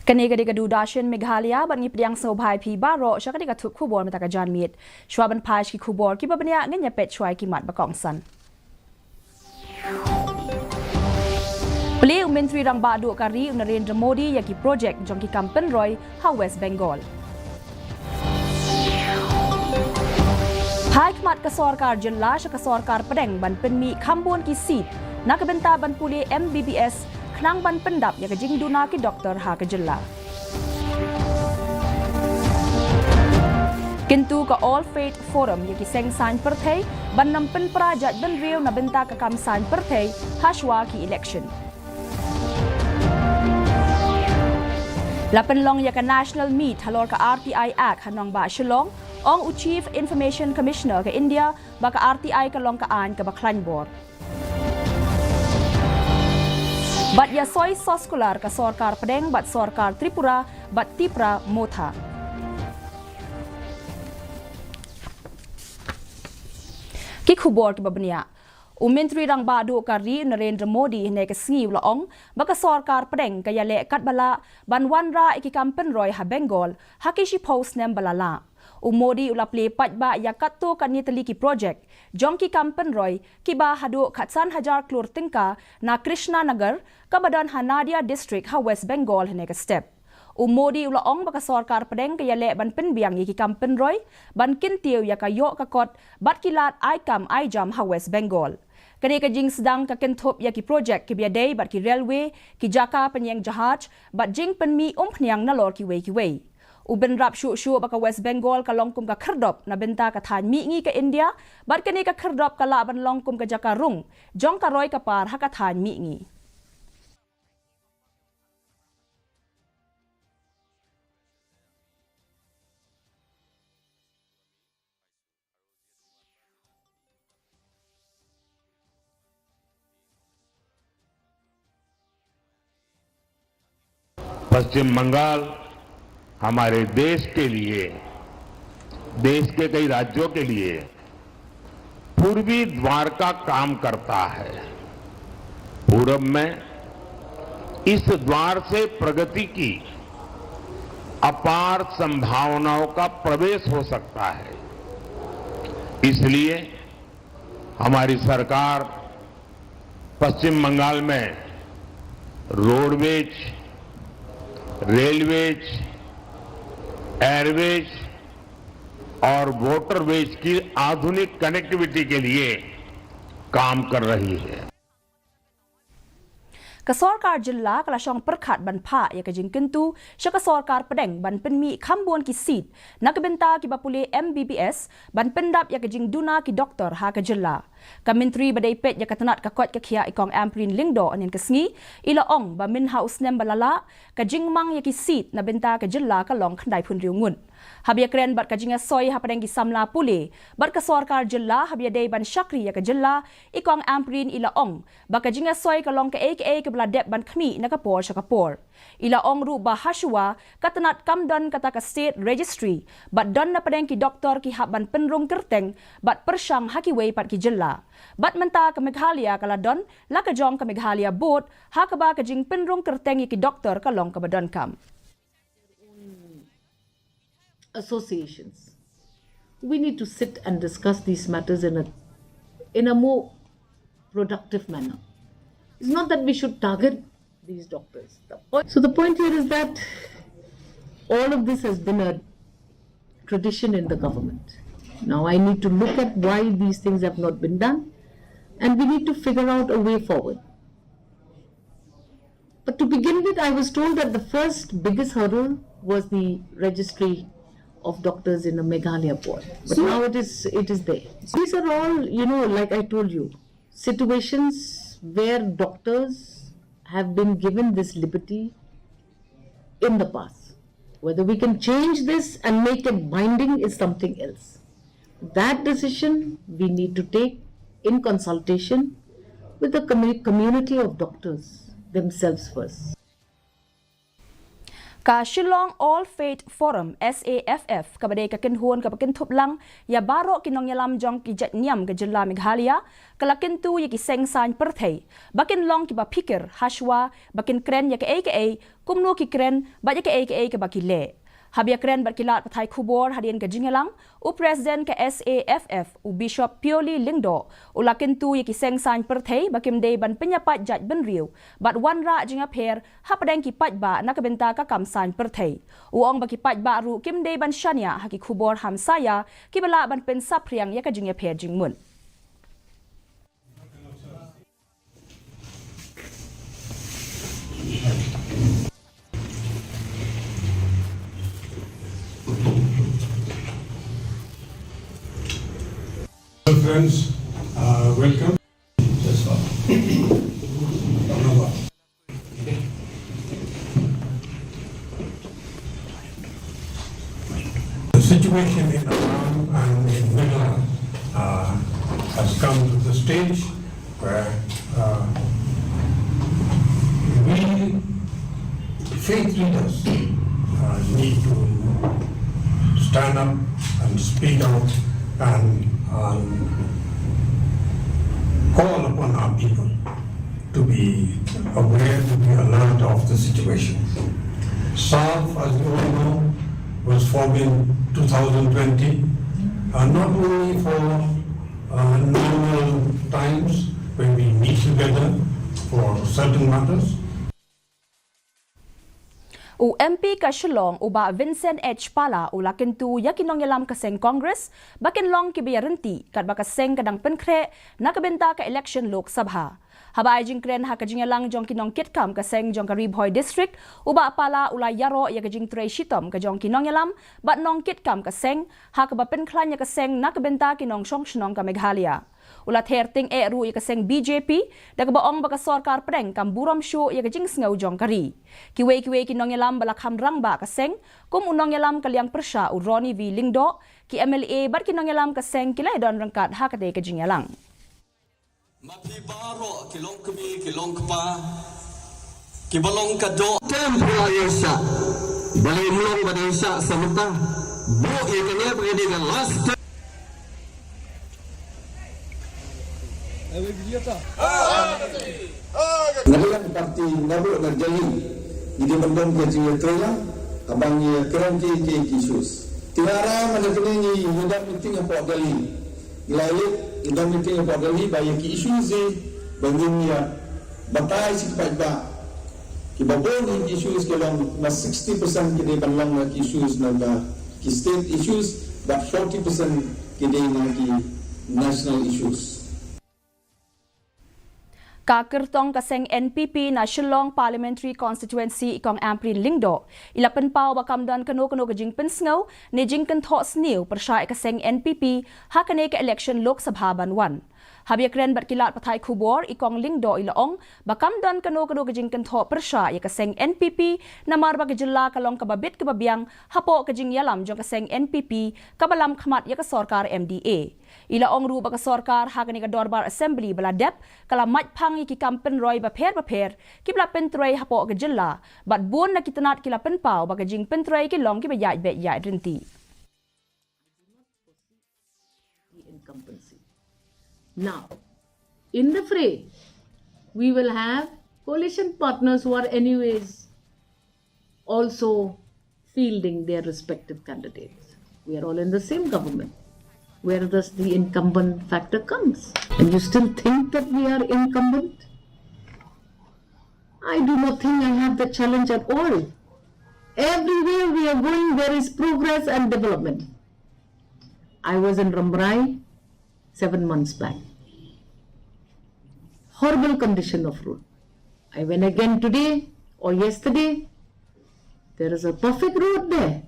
Kanega de gadu dashin Meghalaya ban ngip yang so bhai phi baro shaka de gathuk khubor meta ka jan miet shwaban phaish ki khubor ki babanya ngenya pet chwai ki mat bakong san Beliau Menteri Rang Badu Kari Narendra Modi yaki projek jongki kampen Roy ha West Bengal. Hai kemat ke sorkar jilla ke sorkar pedeng ban penmi kambun ki seat nak benta ban puli MBBS kenang ban pendap ya ke jing duna ki doktor ha ke jilla. Kintu ke All Faith Forum yaki seng sign perthai ban nampen prajat ban riu na benta ke kam sign perthai hashwa ki election. Lapan long ya ke National Meet halor ke RTI Act hanong ba Shillong ong Chief Information Commissioner ke India ba ke RTI ke long ke an ke baklan bor. Bat ya soy soskular ke sorkar pedeng bat sorkar Tripura bat Tipra Motha. Ki khubor ke babnia Menteri Rang Badu Kari Narendra Modi ne ke sngiu laong baka sorkar pedeng kaya le kat bala ban wanra iki kampen Roy ha Bengal hakishi post nem balala Modi ulap le pat ba ya katto kan ni teli ki project jongki kampen Roy ki ba hadu khatsan hajar klur tingka na Krishna Nagar ka badan Hanadia district ha West Bengal ne ke step Modi ulaong baka sorkar pedeng kaya le ban penbiang iki kampen Roy ban kintiu ya kayo kakot bat kilat ai kam ai jam ha West Bengal Kani ka jing sedang ka kentop ya ki projek ki biadai bat ki railway ki jaka penyang jahaj bat jing penmi peniang nalor ki wei uben rap shu baka West Bengal ka longkum ka kherdop na benta ka than mi ngi ka India bat kani ka kherdop ka la ban longkum ka jaka rung jong ka roy ka par ha ka than mi ngi पश्चिम बंगाल हमारे देश के लिए देश के कई राज्यों के लिए पूर्वी द्वार का काम करता है पूरब में इस द्वार से प्रगति की अपार संभावनाओं का प्रवेश हो सकता है इसलिए हमारी सरकार पश्चिम बंगाल में रोडवेज रेलवेज एयरवेज और वाटरवेज की आधुनिक कनेक्टिविटी के लिए काम कर रही है Ka sorkar jilla kala syong perkhat ban pha ya ka jing kentu sya ka sorkar pedeng ban penmi khambuan ki seat nak benta ki bapule MBBS ban pendap ya ka jing duna ki doktor ha ka jilla ka menteri badai pet ya ka tanat ka kot ka khia ikong amprin lingdo anin ka sngi ila ong ba min house nem balala ka jing mang ya ki seat na benta ka jilla ka long khandai phun riu ngun habia kren bat ka jinga soy ha padeng ki samla pule bat ka sorkar jilla habia dei ban syakri ya ka jilla ikong amprin ila ong ba ka jinga soy ka long ka aka bla dep ban khmi na ka por sha ka por ila ong ru ba hashwa katanat kamdan kata ka state registry bat don na padeng ki doktor ki hab ban penrung kerteng bat persyang haki wei pat ki jilla bat menta ka Meghalaya kala don la ka jong ka Meghalaya board ha ka ba ka jing penrung kerteng ki doktor ka long ka badon kam associations we need to sit and discuss these matters in a more productive manner. It's not that we should target these doctors. So the point here is that all of this has been a tradition in the government. Now I need to look at why these things have not been done and we need to figure out a way forward. But to begin with, I was told that the first biggest hurdle was the registry of doctors in the Meghalaya board. But so, now it is there. These are all, like I told you, situations where doctors have been given this liberty in the past. Whether we can change this and make it binding is something else. That decision we need to take in consultation with the community of doctors themselves first. Ka Shillong All Faith Forum SAFF kabadai ka kenhuan ka pakin thuplang ya baro kinong yalam jong ki jatniam ke jilla Meghalaya kalakin tu ya ki seng san perthei bakin long ki ba pikir hashwa bakin kren ya ke kumno ki kren ba ya ke bakile habia kren berkilat pathai khubor hadian ke jingelang u president ke SAFF u Bishop Pioli Lingdo ulakin tu yaki seng san perthei bakim dei ban penyapat jaj benriu bat wanra jinga pher hapadeng ki pat ba nakabenta ka kam san perthei uong baki pat ba ru kim dei ban shania haki khubor hamsaya ki bala ban pen sapriang ya ka jinga pher jingmun Friends, welcome. The situation in Assam and in Meghalaya has come to the stage where we faith leaders need to stand up and speak out and call upon our people to be aware, to be alert of the situation. SAF, as you all know, was formed in 2020, not only for normal times when we meet together for certain matters. U MP ka Shillong uba Vincent H. Pala ulakin tu yakinong yalam kaseng Congress bakin long kibiyaranti kat bakaseng kadang penkre nakabenta ka election Lok Sabha. Habay jing kren ha kajing yalang jong kinong kitkam kaseng jong ka Ribhoy District uba Pala ulay yaro ya kajing tray shitom ka jong kinong yalam bat nong kitkam kaseng ha ka penklan ya kaseng nakabenta kinong shnong ka Meghalaya. Ulat herting ru ya kaseng BJP dagbaong baka sarkar preng kam buram show ya kajing sngaw jong kari. Kiwe kinong yalam balakham rangba kaseng kum unong yalam kaliang persya u Ronnie V Lingdo ki MLA bar kinong yalam kaseng kilay don rangkat ha kate kajing yalang. Mapibaro kilong kami kilong kapa kibalong kado temporary sa balay mulong baday sa samanta bu ikanya pendidikan last Ngayon parti nabuk nagjalin di bandong ke jiwetela abang ye keren ke isus tiara mana kene ni mudah meeting apa gali lain mudah meeting apa gali bayar ki isus bangin ya batai si ba ki babon isus ke long mas 60% ke de bandong ki isus na ki state issues but 40% ke de na ki national issues. Kakirtong kaseng NPP na Shillong Parliamentary Constituency ikong Amprin Lingdo. Ilapan pao bakamdan kano kajing pensngaw ni jing kantho sniw persya kaseng NPP hakane ka election Lok Sabha Banwan. Habiakren berkilat patai kubor ikong Lingdo ilaong bakamdan kano kajing kantho persya kaseng NPP na marba kajilla kalong kababit kababiang hapo kajing yalam jong kaseng NPP kabalam khamat ya kasorkar MDA. Ilaong ru baka sarkar hakani ka Dorbar Assembly baladep kala matphang iki kampen roy bapher kibla pentroy hapo ka jilla bat bun na kitanat kila penpau baka jing pentroy ki long ki bayaj be ya rinti. Now, in the fray, we will have coalition partners who are anyways also fielding their respective candidates. We are all in the same government. Where does the incumbent factor comes? And you still think that we are incumbent? I do not think I have the challenge at all. Everywhere we are going, there is progress and development. I was in Ramrai 7 months back. Horrible condition of road. I went again today or yesterday. There is a perfect road there.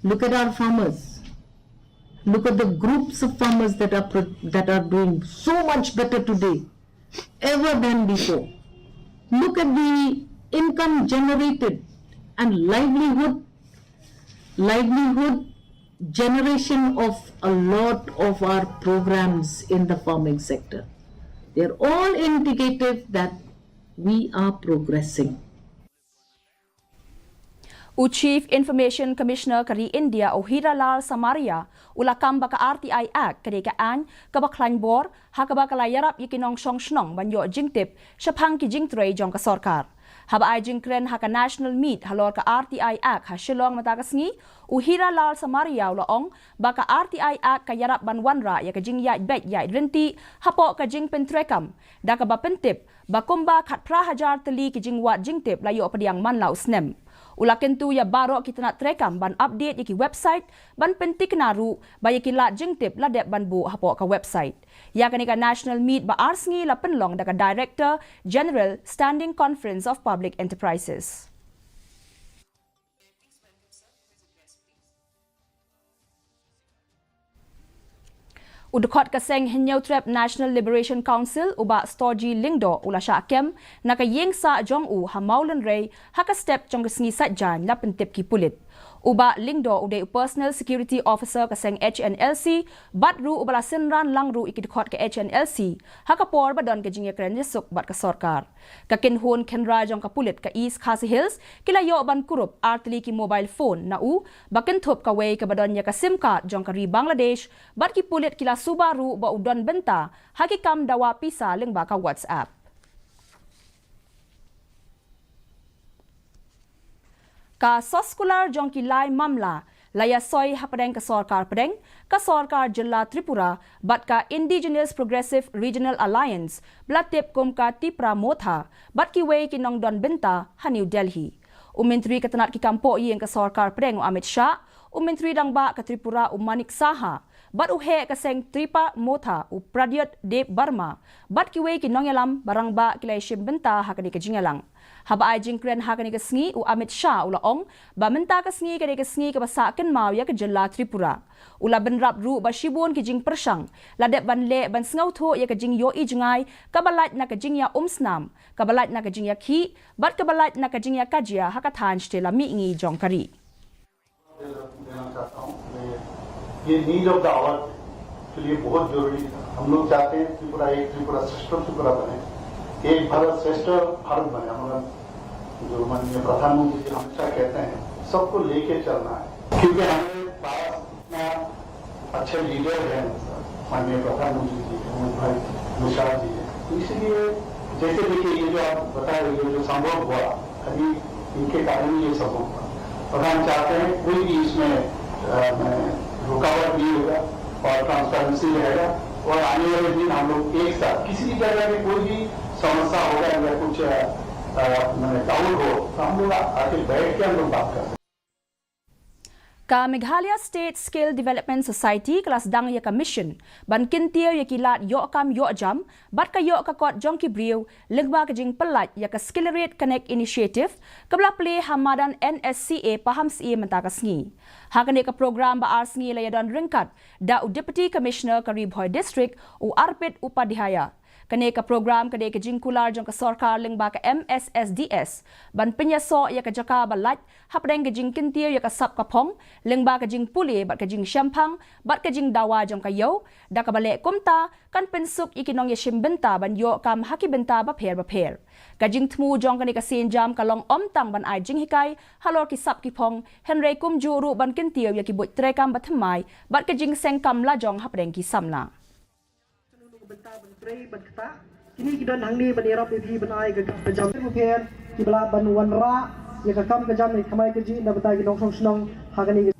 Look at our farmers. Look at the groups of farmers that are doing so much better today ever than before. Look at the income generated and livelihood generation of a lot of our programs in the farming sector. They are all indicative that we are progressing. Chief Information Commissioner kari India Ohiralal Samaria ulakam baka RTI Act kedekaan kabaklan bor hakabakala yarap yikinong song snong banyo jingtip syapang ki jingtrei jong ka sarkar. Haba ay jingkren haka National Meet halor ka RTI Act ha shilong matakas ngi Ohiralal Samaria ulaong baka RTI Act ka yarap banwanra ya ka jing yai bet yai renti hapo ka jing pentrekam da ka ba pentip bakumba khat prahajar teli ki jing wat jingtip layo padiang manlau snem. Ulaken tu ya baro kita nak trekam ban update yaki website ban pentik naru ba yaki la jengtip la dep ban bu hapo ka website. Ya kanika National Meet ba arsngi la penlong daka Director General Standing Conference of Public Enterprises. Udukot kaseng Hinyau Trap National Liberation Council uba Storji Lingdo ula syakem naka yeng sa jong u ha maulen rei haka step jong kesngi satjan la pentip ki pulit. Uba Lingdo uday Personal Security Officer kaseng HNLC batru ubala senran langru ikidukot ke HNLC haka por badon ke jingya kren yesuk bat ka sarkar. Kakin hun kenra jong ka pulit ka East Khasi Hills kila yo ban kurup artli ki mobile phone na u bakin thup ka way ka badon ya ka SIM card jong ka ri Bangladesh bat ki pulit kila Subaru ba udon benta hakikam dawa pisa lengba ka WhatsApp. Ka soskular jong kilai mamla laya soy hapadeng ka sarkar jilla Tripura bat ka Indigenous Progressive Regional Alliance blatip kum ka Tipra Motha bat ki way kinong don benta ha New Delhi. Menteri katanat ki kampo yang ka sarkar pedeng Amit Shah Menteri dang ba ka Tripura Manik Saha bat uhe kaseng Tripa Motha Pradyot Deb Barma bat ki way kinong yalam barang ba kilai shim benta ha kani ka jingalang. Haba ay jingkren ha kani kasngi Amit Shah ulaong ba menta kasngi kani kasngi ka basaken mau ya ke jilla Tripura. Ula benrap ru ba shibun ki jing persang ladep ban le ban sngau tho ya ke jing yo i jingai kabalat na ka jing ya snam kabalat na ka jing ya khi bat kabalat na ka jing ya kajia ha ka than stela mi ngi jong kari. ये need of the our के लिए बहुत जरूरी है। हम लोग चाहते हैं त्रिपुरा एक त्रिपुरा श्रेष्ठ त्रिपुरा बने, एक भारत श्रेष्ठ भारत बने। हमारा जो माननीय प्रधानमंत्री जी हमेशा कहते हैं सबको लेके चलना है, क्योंकि हमारे पास इतना अच्छे लीडर हैं माननीय प्रधानमंत्री जी अमित भाई निशाद जी है। तो इसलिए जैसे देखिए ये जो आप बता रहे हो जो संभव हुआ अभी इनके कारण ये सब होगा और हम चाहते हैं कोई भी इसमें रुकावट नहीं होगा और ट्रांसपेरेंसी रहेगा और आने वाले दिन हम लोग एक साथ किसी भी जगह में कोई भी समस्या होगा या कुछ डाउट हो तो हम लोग आके बैठ के हम लोग बात कर सकते हैं। Ka Meghalaya State Skill Development Society kelas dang ya ka mission ban kintiau ya kilat yo kam yo jam bat ka yo ka kot jong ki briu legba ka jing pelat ya ka Skillerate Connect Initiative kabla play hamadan NSCA paham si menta ka sngi ha ka ne ka program ba ar sngi la ya don ringkat da Deputy Commissioner ka Ribhoy District u Arpit Upadhyaya kane ka program kade ka jingkular jong ka sarkar lengba ka MSSDS ban penyaso ya ka jaka balat hapdeng ka jing kintiau ya ka sap ka phong lengba ka jing puli bat ka jing syampang bat ka jing dawa jong ka yo da ka bale kumta kan pensuk ikinong ya shim benta ban yo kam haki benta ba pher ka jing thmu jong kane ka sin jam ka long om tang ban ai jing hikai halor ki sap ki phong henry kum juru ban kintiau ya ki bot trekam bathmai bat ka jing seng kam la jong hapdeng ki samna benta bentrai berkata kini kita hangni banira pipi banai ke jam rupiah kibla banwan ra ya ka kam ke jam ni khamai ke ji na bata ki nong song snong hagani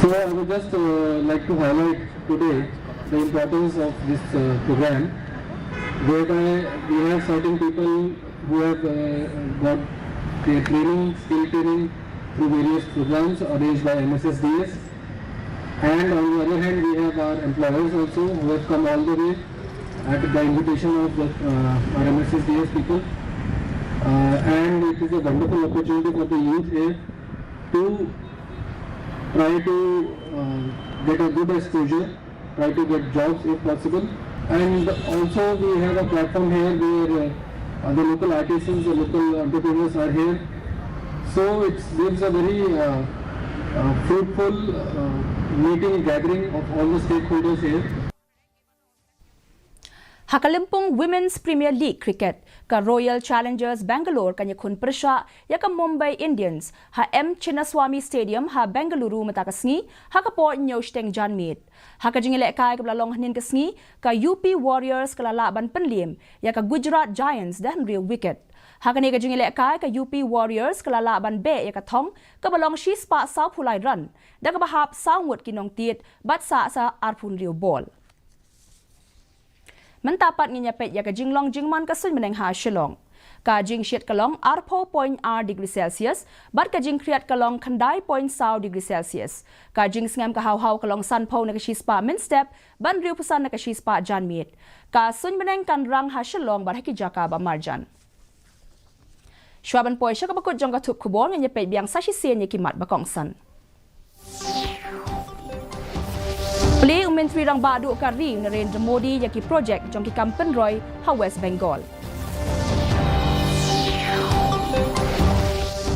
So I would just like to highlight today the importance of this program, whereby we have certain people who have got their skill training through various programs arranged by MSSDS, and on the other hand we have our employers also who have come all the way at the invitation of our MSSDS people, and it is a wonderful opportunity for the youth here to try to get a good exposure, try to get jobs if possible, and also we have a platform here where the local artisans, the local entrepreneurs are here. So it gives a very fruitful meeting, gathering of all the stakeholders here. Hakalimpong Women's Premier League Cricket ka Royal Challengers Bangalore kanya kun persya ya ka Mumbai Indians ha M Chinnaswamy Stadium ha Bengaluru matakasngi ha ka Port Nyosteng Janmit. Ha ka jingile kai ka blalong hanin kasngi ka UP Warriors ka lalaban penlim ya ka Gujarat Giants dan real wicket. Ha ka ni ka jingile kai ka UP Warriors ka lalaban be ya ka thong ka balong shispa sa pulai run da ka bahap sawut kinong tiet bat sa arpun real ball. Mentapat nginyapet ya ka jinglong jingman ka sun meneng ha shilong. Ka jing shit kalong R4.R degree Celsius, bat ka jing kriat kalong kandai point saw degree Celsius. Ka jing sngam ka haw kalong san po na ka shispa min step, ban riu pusan na ka shispa janmit. Ka sun meneng kan rang ha shilong bat haki jaka ba marjan. Shwaban poy siya kapakot jong ka tup kubor nginyapet biang sa shisien ya kimat bakong san. Play Menteri Rang Badu Kari Narendra Modi yaki projek jong ki Kampen Roy ha West Bengal.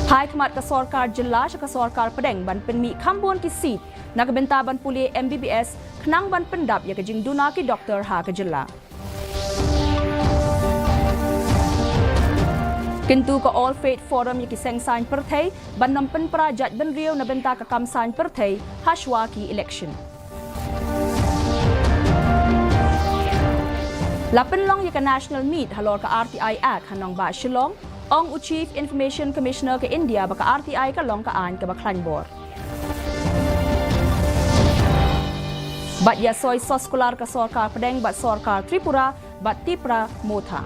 Hai kemat ka Sorkar Jilla ka Sorkar Pedeng ban penmi Kambon ki seat na kabenta ban puli MBBS kenang ban pendap ya ka jing duna ki doktor ha ka Jilla. Kintu ka All Faith Forum yaki seng sign perthai ban nampen prajat ban riau na benta ka kam sign perthai ha shwa ki election. Lapen long ya ka National Meet halor ka RTI Act hanong ba Shillong, ong Chief Information Commissioner ka India baka RTI ka long ka an ka baklanbor. Bat ya soy soskular ka Sorkar Pedeng bat Sorkar Tripura bat Tipra Motha.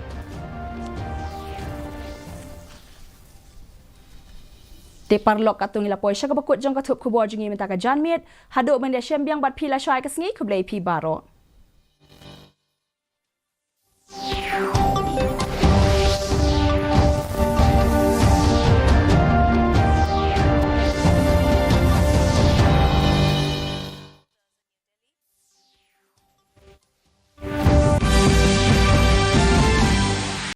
Te parlok katung ila poy siya ka bakut jong ka tup kubor jingi menta ka janmit, hadok men dia syembiang bat pila syai ka sengi kublay pi baro.